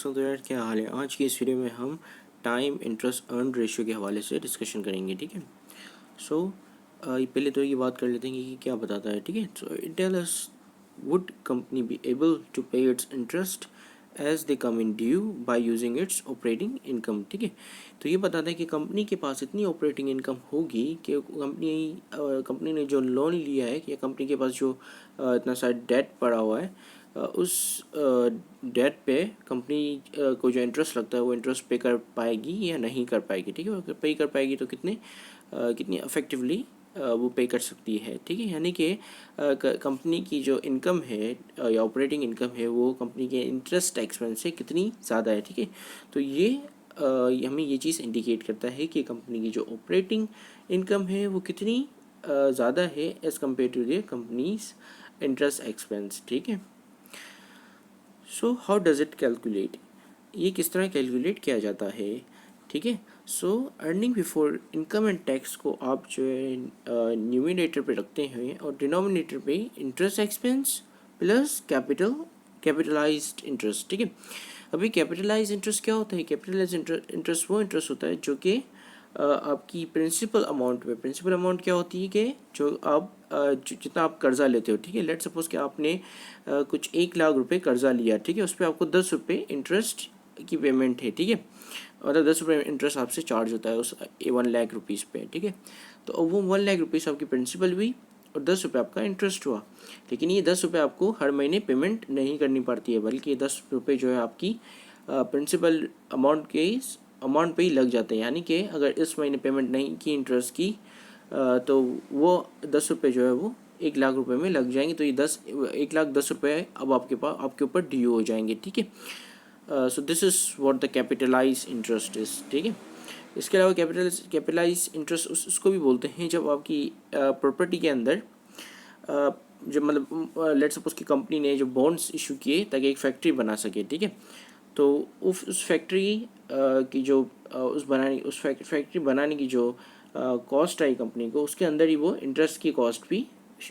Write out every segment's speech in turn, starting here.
तो यार क्या हाल है। आज की इस वीडियो में हम टाइम इंटरेस्ट अर्न रेशियो के हवाले से डिस्कशन करेंगे। ठीक है। सो पहले तो ये बात कर लेते हैं कि क्या बताता है। ठीक है। So it tell us would company be able to pay its interest as they come in due by using its operating income. ठीक है। तो ये बताता है कि कंपनी के पास इतनी ऑपरेटिंग इनकम होगी कि कंपनी ने जो लोन लिया है या कंपनी के पास जो इतना सारा डेट पड़ा हुआ है, उस डेट पे कंपनी को जो इंटरेस्ट लगता है वो इंटरेस्ट पे कर पाएगी या नहीं कर पाएगी। ठीक है। अगर पे कर पाएगी तो कितनी अफेक्टिवली वो पे कर सकती है। ठीक है। यानी कि कंपनी की जो इनकम है या ऑपरेटिंग इनकम है वो कंपनी के इंटरेस्ट एक्सपेंस से कितनी ज़्यादा है। ठीक है। तो ये हमें ये चीज़ इंडिकेट करता है कि कंपनी की जो ऑपरेटिंग इनकम है वो कितनी ज़्यादा है as compare to the companies interest expense. ठीक है। So how does it calculate, ये किस तरह कैलकुलेट किया जाता है। ठीक है। So earning before income and tax को आप जो है न्यूमिनेटर पे रखते हैं और डिनोमिनेटर पे interest expense plus capitalised interest. ठीक है। अभी कैपिटलाइज इंटरेस्ट क्या होता है? कैपिटलाइज इंटरेस्ट वो इंटरेस्ट होता है जो कि आपकी प्रिंसिपल अमाउंट में, प्रिंसिपल अमाउंट क्या होती है कि जो आप जितना आप कर्ज़ा लेते हो। ठीक है। लेट सपोज कि आपने कुछ 1 लाख रुपए कर्ज़ा लिया। ठीक है। उस पर आपको 10 रुपये इंटरेस्ट की पेमेंट है। ठीक है। मतलब 10 रुपये इंटरेस्ट आपसे चार्ज होता है उस 1 लाख रुपीज़ पे। ठीक है। तो वो 1 लाख रुपीज़ आपकी प्रिंसिपल हुई और 10 रुपये आपका इंटरेस्ट हुआ। लेकिन ये 10 रुपये आपको हर महीने पेमेंट नहीं करनी पड़ती है, बल्कि ये 10 रुपये जो है आपकी प्रिंसिपल अमाउंट पे ही लग जाते हैं। यानी कि अगर इस महीने पेमेंट नहीं की इंटरेस्ट की तो वो 10 रुपये जो है वो 1 लाख रुपए में लग जाएंगे। तो ये 1 लाख 10 रुपये अब आपके ऊपर ड्यू हो जाएंगे। ठीक है। So this is what the capitalize interest is. ठीक है। इसके अलावा कैपिटलाइज इंटरेस्ट उसको भी बोलते हैं जब आपकी प्रॉपर्टी के अंदर जो मतलब लेट सपोज की कंपनी ने जो बॉन्ड्स इशू किए ताकि एक फैक्ट्री बना सके। ठीक है। तो उस फैक्ट्री की जो उस फैक्ट्री बनाने की जो कॉस्ट आई कंपनी को, उसके अंदर ही वो इंटरेस्ट की कॉस्ट भी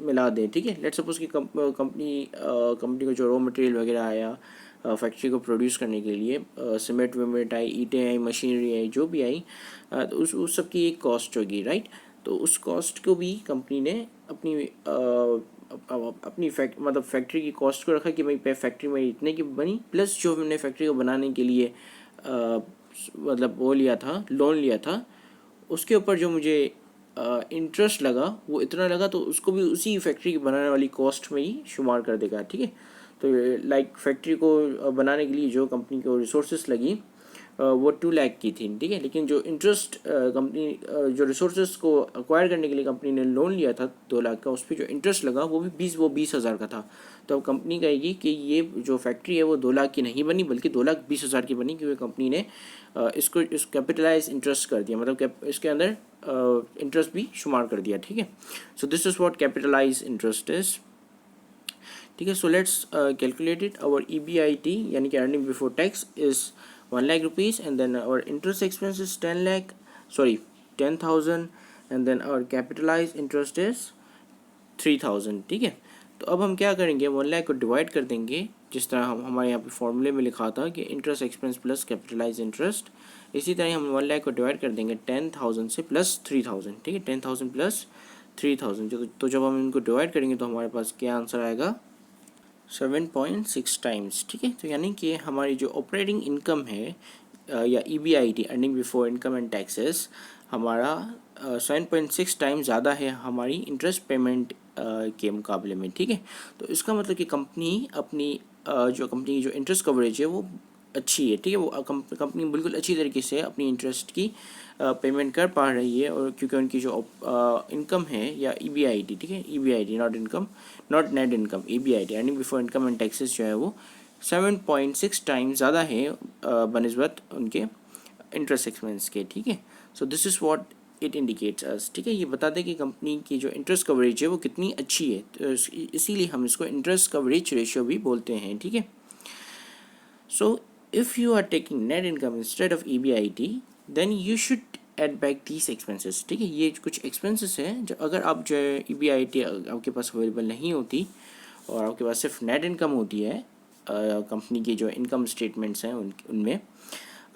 मिला दें। ठीक है। लेट सपोज कि कंपनी को जो रॉ मटेरियल वगैरह आया फैक्ट्री को प्रोड्यूस करने के लिए, सीमेंट वेमेंट आई, ईंटें आई, मशीनरी आई, जो भी आई, तो उस सब की एक कॉस्ट होगी। राइट। तो उस कॉस्ट को भी कंपनी ने अपनी फैक्ट्री की कॉस्ट को रखा कि भाई फैक्ट्री में इतने की बनी, प्लस जो हमने फैक्ट्री को बनाने के लिए मतलब वो लिया था, लोन लिया था, उसके ऊपर जो मुझे इंटरेस्ट लगा वो इतना लगा, तो उसको भी उसी फैक्ट्री की बनाने वाली कॉस्ट में ही शुमार कर देगा। ठीक है। तो लाइक फैक्ट्री को बनाने के लिए जो कंपनी को रिसोर्सेज लगी वो 2 लाख की थी। ठीक है। लेकिन जो इंटरेस्ट कंपनी जो रिसोर्सेज को अक्वायर करने के लिए कंपनी ने लोन लिया था 2 लाख का, उस पर जो इंटरेस्ट लगा वो भी 20,000 का था। तो अब कंपनी कहेगी कि ये जो फैक्ट्री है वो 2 लाख की नहीं बनी बल्कि 2,20,000 की बनी, क्योंकि कंपनी ने इस कैपिटलाइज इंटरेस्ट कर दिया, मतलब इसके अंदर इंटरेस्ट भी शुमार कर दिया। ठीक है। So this is what capitalize interest is. ठीक है। So let's calculate it. Our EBIT यानी कि earning before tax is 1 lakh rupees, and then our interest expense is 10,000, and then our capitalized interest is 3,000। ठीक है। तो अब हम क्या करेंगे, 1 लाख को डिवाइड कर देंगे जिस तरह हमारे यहाँ पे फॉर्मूले में लिखा था कि interest expense plus capitalize interest. इसी तरह हम 1 लाख को डिवाइड कर देंगे 10,000 से प्लस 3,000। ठीक है। 10,000 प्लस 3,000, तो जब हम इनको डिवाइड करेंगे तो हमारे पास क्या आंसर आएगा, 7.6 टाइम्स। ठीक है। तो यानी कि हमारी जो ऑपरेटिंग इनकम है या EBIT earning before income and taxes हमारा 7.6 टाइम्स ज़्यादा है हमारी इंटरेस्ट पेमेंट के मुकाबले में। ठीक है। तो इसका मतलब कि कंपनी कंपनी की जो इंटरेस्ट कवरेज है वो अच्छी है। ठीक है। वो कंपनी बिल्कुल अच्छी तरीके से अपनी इंटरेस्ट की पेमेंट कर पा रही है, और क्योंकि उनकी जो इनकम है या EBIT, ठीक है, EBIT not net income, EBIT earning before income and taxes जो है वो 7.6 टाइम्स ज़्यादा है बनिस्बत उनके इंटरेस्ट एक्सपेंस के। ठीक है। So this is what it indicates us. ठीक है। ये बताते हैं कि कंपनी की जो इंटरेस्ट कवरेज है वो कितनी अच्छी है, तो इसीलिए हम इसको इंटरेस्ट कवरेज रेशियो भी बोलते हैं। ठीक है। सो if you are taking net income instead of EBIT, then you should add back these expenses। ठीक है। ये कुछ expenses हैं जो अगर आप जो है EBIT आपके पास अवेलेबल नहीं होती और आपके पास सिर्फ net income होती है, कंपनी की जो इनकम स्टेटमेंट्स हैं उनमें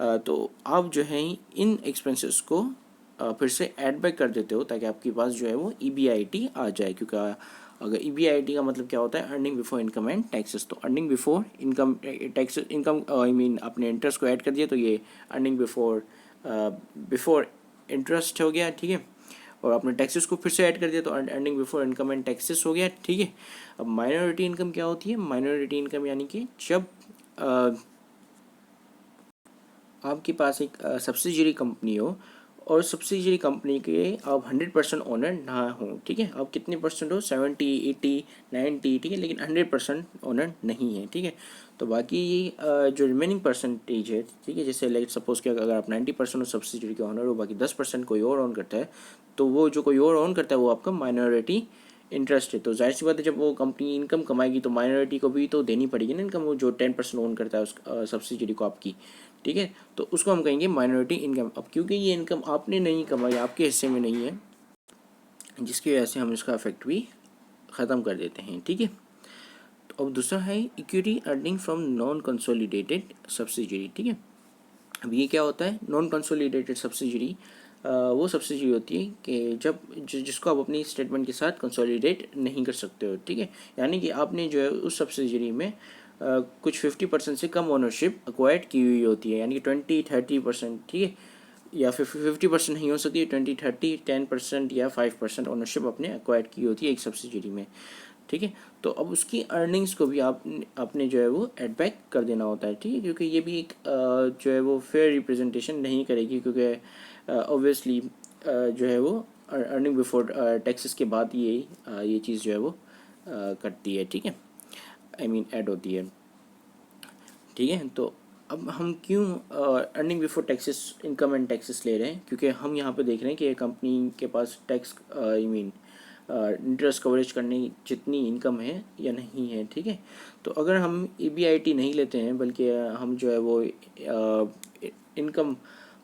तो आप जो है इन एक्सपेंसेस को फिर से ऐड बैक कर देते हो ताकि आपके पास जो है वो EBIT आ जाए। क्योंकि अगर EBIT का मतलब क्या होता है, earning before income and taxes. तो earning before income tax income I mean आपने इंटरेस्ट को ऐड कर दिया तो ये अर्निंग बिफोर इंटरेस्ट हो गया, ठीक है। और आपने टैक्सेस को फिर से ऐड कर दिया तो earning before income and taxes हो गया, ठीक है। अब माइनॉरिटी इनकम क्या होती है? माइनॉरिटी इनकम यानी कि जब आपके पास एक सब्सिडियरी कंपनी हो और सब्सिडियरी कंपनी के आप 100% ओनर ना हो, ठीक है। आप कितने परसेंट हो? 70, 80, 90, ठीक है, लेकिन 100% ओनर नहीं है, ठीक है। तो बाकी जो रिमेनिंग परसेंटेज है, ठीक है, जैसे लाइक सपोज कि अगर आप 90% सब्सिडियरी के ओनर हो, बाकी 10% कोई और ओन करता है, तो वो जो कोई और ओन करता है वो आपका माइनॉरिटी इंटरेस्ट है। तो जाहिर सी बात है, जब वो कंपनी इनकम कमाएगी तो माइनॉरिटी को भी तो देनी पड़ेगी ना इनकम, वो जो 10% ओन करता है उस सब्सिडियरी को आपकी, ठीक है। तो उसको हम कहेंगे माइनॉरिटी इनकम। अब क्योंकि ये इनकम आपने नहीं कमाई, आपके हिस्से में नहीं है, जिसकी वजह से हम इसका इफेक्ट भी ख़त्म कर देते हैं, ठीक है। तो अब दूसरा है equity earning from non consolidated subsidiary, ठीक है। अब ये क्या होता है? नॉन कंसोलिडेटेड सब्सिडियरी वो सब्सिडियरी होती है कि जब जिसको आप अपनी स्टेटमेंट के साथ कंसोलिडेट नहीं कर सकते हो, ठीक है। यानी कि आपने जो है उस सब्सिडियरी में कुछ 50% से कम ओनरशिप एक्वायर्ड की हुई होती है, यानी कि 20-30%, ठीक है, या फिर 50% नहीं हो सकती है, 20-30, 10% या 5% ओनरशिप आपने एक्वायर्ड की होती है एक सब्सिडियरी में, ठीक है। तो अब उसकी अर्निंग्स को भी आपने जो है वो एड बैक कर देना होता है, ठीक है, क्योंकि ये भी एक जो है वो फेयर रिप्रेजेंटेशन नहीं करेगी, क्योंकि ऑब्वियसली जो है वो अर्निंग बिफोर टैक्सेस के बाद ये चीज़ जो है वो कटती है, ठीक है, आई मीन ऐड होती है, ठीक है। तो अब हम क्यों earning before taxes income and taxes ले रहे हैं? क्योंकि हम यहाँ पे देख रहे हैं कि कंपनी के पास tax I mean interest coverage करने जितनी इनकम है या नहीं है, ठीक है। तो अगर हम EBIT नहीं लेते हैं, बल्कि हम जो है वो इनकम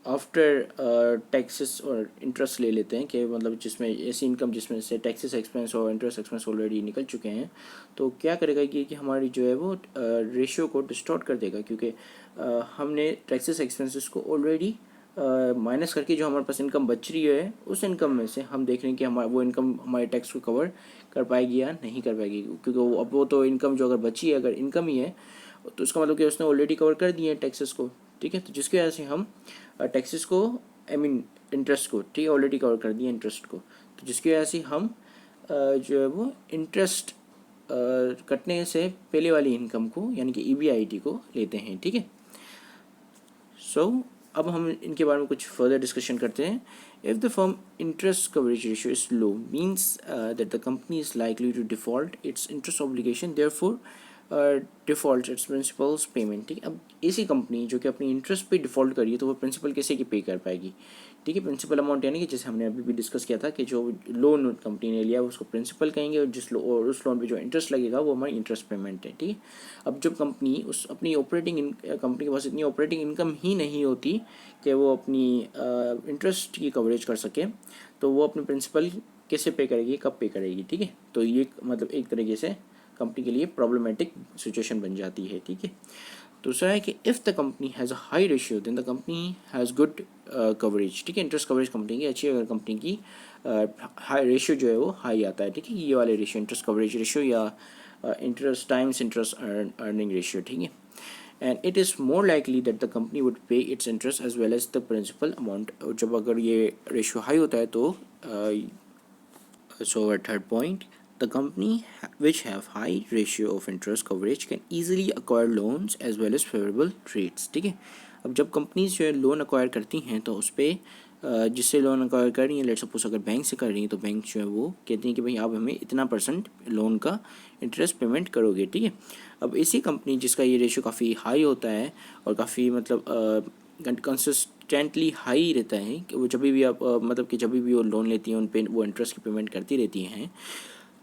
आफ्टर टैक्सेस और इंटरेस्ट ले लेते हैं, कि मतलब जिसमें ऐसी इनकम जिसमें से टैक्सेस एक्सपेंस और इंटरेस्ट एक्सपेंस ऑलरेडी निकल चुके हैं, तो क्या करेगा कि हमारी जो है वो रेशियो को डिस्टॉर्ट कर देगा, क्योंकि हमने टैक्सेस एक्सपेंसेस को ऑलरेडी माइनस करके जो हमारे पास इनकम बच रही है, उस इनकम में से हम देख रहे हैं कि हमारा वो इनकम हमारे टैक्स को कवर कर पाएगी या नहीं कर पाएगी, क्योंकि वो तो इनकम जो अगर बची है, अगर इनकम ही है, तो उसका मतलब कि उसने ऑलरेडी कवर कर दिए हैं टैक्सेस को, ठीक है। तो जिसकी वजह से हम टैक्सेस को आई मीन इंटरेस्ट को, ठीक है, ऑलरेडी कवर कर दिए इंटरेस्ट को, तो जिसकी वजह से हम जो है वो इंटरेस्ट कटने से पहले वाली इनकम को यानी कि EBIT को लेते हैं, ठीक है। सो अब हम इनके बारे में कुछ फर्दर डिस्कशन करते हैं। If the firm interest coverage ratio is low means that the company is likely to default its interest obligation, therefore default its principals payment, ठीक है। अब ऐसी कंपनी जो कि अपनी इंटरेस्ट पे डिफ़ॉल्ट करिए तो वो प्रिंसिपल कैसे की पे कर पाएगी, ठीक है। प्रिंसिपल अमाउंट यानी कि जैसे हमने अभी भी डिस्कस किया था कि जो लोन कंपनी ने लिया उसको प्रिंसिपल कहेंगे, और उस लोन पे जो इंटरेस्ट लगेगा वो हमारी इंटरेस्ट पेमेंट है, ठीक है। अब जब कंपनी उस अपनी कंपनी के पास इतनी ऑपरेटिंग इनकम ही नहीं होती कि वो अपनी इंटरेस्ट की कवरेज कर सके, तो वो अपने प्रिंसिपल कैसे पे करेगी, कब पे करेगी, ठीक है। तो ये मतलब एक तरीके से कंपनी के लिए प्रॉब्लमेटिक सिचुएशन बन जाती है, ठीक है। दूसरा है कि if the company has a high ratio then the company has good coverage, ठीक है। इंटरेस्ट कवरेज कंपनी की अच्छी, अगर कंपनी की हाई रेशियो जो है वो हाई आता है, ठीक है, ये वाले रेशियो इंटरेस्ट कवरेज रेशियो या interest times interest earning ratio, ठीक है। And it is more likely that the company would pay its interest as well as the principal amount. जब अगर ये रेशियो हाई होता है तो so at third point, the company which have high ratio of interest coverage can easily acquire loans as well as favorable rates, ठीक है। अब जब कंपनीज जो है लोन अक्वायर करती हैं तो उस पर जिससे लोन अक्वायर कर रही हैं, लेट्स सपोज अगर बैंक से कर रही हैं, तो बैंक जो है वो कहती हैं कि भाई आप हमें इतना % लोन का इंटरेस्ट पेमेंट करोगे, ठीक है। अब ऐसी कंपनी जिसका ये रेशियो काफ़ी हाई होता है और काफ़ी मतलब कंसिस्टेंटली हाई रहता है कि वो जब भी आप मतलब कि जब भी वो लोन लेती हैं उन पे वो इंटरेस्ट की पेमेंट करती रहती हैं,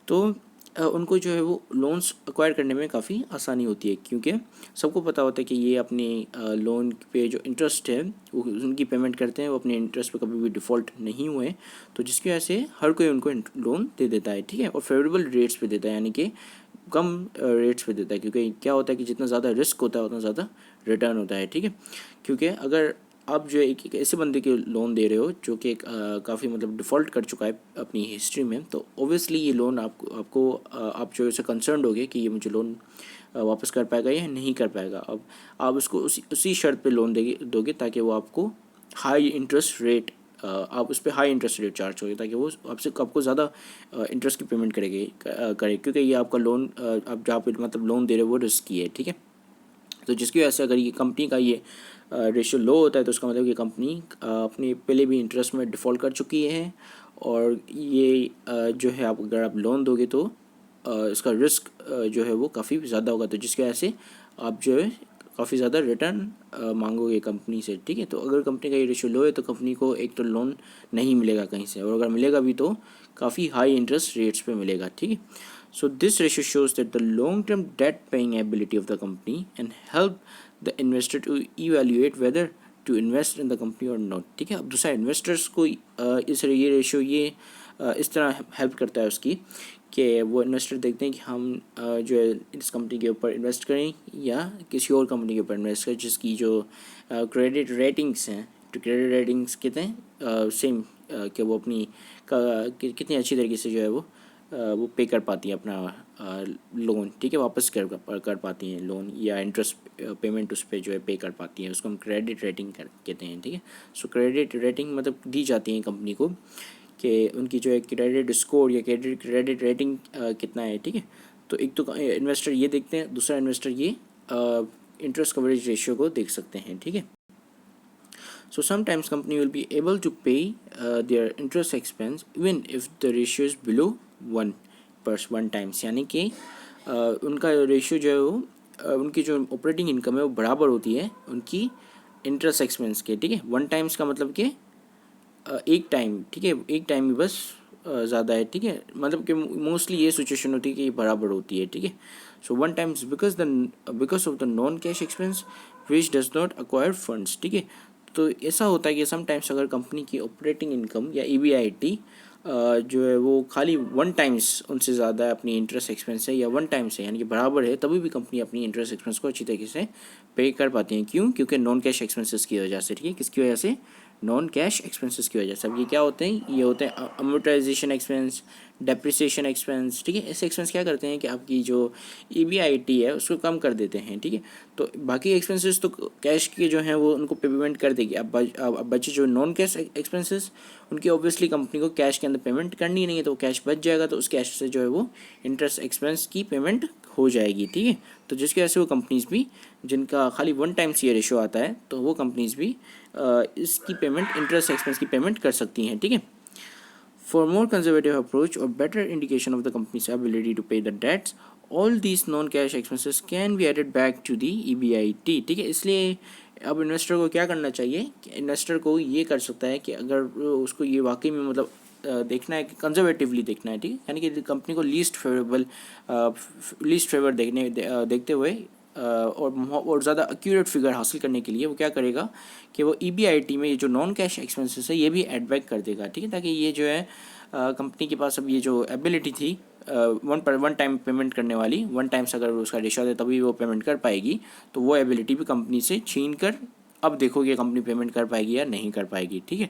तो उनको जो है वो लोन्स एक्वायर करने में काफ़ी आसानी होती है, क्योंकि सबको पता होता है कि ये अपने लोन पे जो इंटरेस्ट है वो उनकी पेमेंट करते हैं, वो अपने इंटरेस्ट पे कभी भी डिफ़ॉल्ट नहीं हुए, तो जिसकी वजह से हर कोई उनको लोन दे देता है, ठीक है, और फेवरेबल रेट्स पे देता है, यानी कि कम रेट्स पे देता है, क्योंकि क्या होता है कि जितना ज़्यादा रिस्क होता है उतना ज़्यादा रिटर्न होता है, ठीक है। क्योंकि अगर आप जो है एक ऐसे बंदे के लोन दे रहे हो जो कि काफ़ी मतलब डिफ़ॉल्ट कर चुका है अपनी हिस्ट्री में, तो ओबियसली ये लोन आपको आप जो है कंसर्न होगे कि ये मुझे लोन वापस कर पाएगा या नहीं कर पाएगा। अब आप उसको उसी शर्त पे लोन दोगे ताकि वो आपको हाई इंटरेस्ट रेट आप उस पर हाई इंटरेस्ट रेट चार्ज होगी, ताकि वो आपको ज़्यादा इंटरेस्ट की पेमेंट करे, क्योंकि ये आपका लोन आप जहाँ पे मतलब लोन दे रहे हो वो रिस्की है, ठीक है। तो जिसकी वजह से अगर ये कंपनी का ये रेशियो लो होता है तो उसका मतलब कि कंपनी अपने पहले भी इंटरेस्ट में डिफ़ॉल्ट कर चुकी है, और ये जो है आप अगर आप लोन दोगे तो इसका रिस्क जो है वो काफ़ी ज़्यादा होगा, तो जिसकी वजह से आप जो है काफ़ी ज़्यादा रिटर्न मांगोगे कंपनी से, ठीक है। तो अगर कंपनी का ये रेशियो लो है तो कंपनी को एक तो लोन नहीं मिलेगा कहीं से, और अगर मिलेगा भी तो काफ़ी हाई इंटरेस्ट रेट्स पे मिलेगा, ठीक है। So this ratio shows that the long-term debt-paying ability of the company and help the investor to evaluate whether to invest in the company or not, ठीक है। अब दूसरा इन्वेस्टर्स को ये रेशियो इस तरह हेल्प करता है उसकी कि वो इन्वेस्टर देखते हैं कि हम जो है इस कंपनी के ऊपर इन्वेस्ट करें या किसी और कंपनी के ऊपर इन्वेस्ट करें जिसकी जो क्रेडिट रेटिंग्स हैं, तो क्रेडिट रेटिंग्स कहते हैं सेम कि वो अपनी कितनी अच्छी तरीके से जो है वो पे कर पाती हैं अपना लोन, ठीक है, वापस कर पाती हैं लोन, या इंटरेस्ट पेमेंट उस पर जो है पे कर पाती हैं, उसको हम क्रेडिट रेटिंग कहते हैं, ठीक है। सो क्रेडिट रेटिंग मतलब दी जाती है कंपनी को कि उनकी जो है क्रेडिट स्कोर या क्रेडिट रेटिंग कितना है, ठीक है। तो एक तो इन्वेस्टर ये देखते हैं, दूसरा इन्वेस्टर ये इंटरेस्ट कवरेज रेशियो को देख सकते हैं, ठीक है। So sometimes company will be able to pay their interest expense even if the ratio is below 1 times, यानी कि उनका रेशियो जो है वो उनकी जो ऑपरेटिंग इनकम है वो बराबर होती है उनकी इंटरेस्ट एक्सपेंस के, ठीक है। 1 टाइम्स का मतलब कि एक टाइम, ठीक है, एक टाइम ही बस ज़्यादा है, ठीक है। मतलब कि मोस्टली ये सिचुएशन होती है कि ये बराबर होती है, ठीक है। सो 1 times because of the non cash expense which does not acquire funds, ठीक है। तो ऐसा होता है कि समटाइम्स अगर कंपनी की ऑपरेटिंग इनकम या EBIT जो है वो खाली 1 टाइम्स उनसे ज़्यादा अपनी इंटरेस्ट एक्सपेंस है या 1 टाइम्स है यानी कि बराबर है, तभी भी कंपनी अपनी इंटरेस्ट एक्सपेंस को अच्छी तरीके से पे कर पाती हैं। क्यों? क्योंकि नॉन कैश एक्सपेंसेस की वजह से, ठीक है। किसकी वजह से? नॉन कैश एक्सपेंसेस की वजह से। अब ये क्या होते हैं? ये होते हैं अमोर्टाइजेशन एक्सपेंस, डेप्रिसिएशन एक्सपेंस, ठीक है। ऐसे एक्सपेंस क्या करते हैं कि आपकी जो EBIT है उसको कम कर देते हैं, ठीक है। तो बाकी एक्सपेंसेस तो कैश के जो हैं वो उनको पेमेंट कर देगी। अब बचे जो नॉन कैश एक्सपेंसेस उनकी ऑब्वियसली कंपनी को कैश के अंदर पेमेंट करनी नहीं है, तो कैश बच जाएगा, तो उस कैश से जो है वो इंटरेस्ट एक्सपेंस की पेमेंट हो जाएगी, ठीक है। तो जिसकी वजह से वो कंपनीज भी जिनका खाली 1 टाइम्स ये रेशियो आता है तो वो कंपनीज भी इसकी पेमेंट इंटरेस्ट एक्सपेंस की पेमेंट कर सकती हैं, ठीक है। For more conservative approach or better indication of the company's ability to pay the debts, all these non-cash expenses can be added back to the EBIT, ठीक है। इसलिए अब इन्वेस्टर को क्या करना चाहिए कि इन्वेस्टर को ये कर सकता है कि अगर उसको ये वाकई में मतलब देखना है कि कंजर्वेटिवली देखना है, ठीक है, यानी कि कंपनी को लीस्ट फेवर देखते हुए और ज़्यादा एक्यूरेट फिगर हासिल करने के लिए वो क्या करेगा कि वो EBIT में ये जो नॉन कैश एक्सपेंसेस है ये भी एड बैक कर देगा, ठीक है, ताकि ये जो है कंपनी के पास अब ये जो एबिलिटी थी 1 टाइम पेमेंट करने वाली, 1 टाइम्स अगर उसका रेशियो है तभी वो पेमेंट कर पाएगी, तो वो एबिलिटी भी कंपनी से छीन कर अब देखो कि कंपनी पेमेंट कर पाएगी या नहीं कर पाएगी, ठीक है।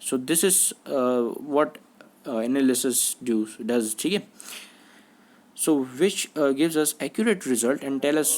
So this is what analysis does, ठीक है। So which gives us accurate result and tell us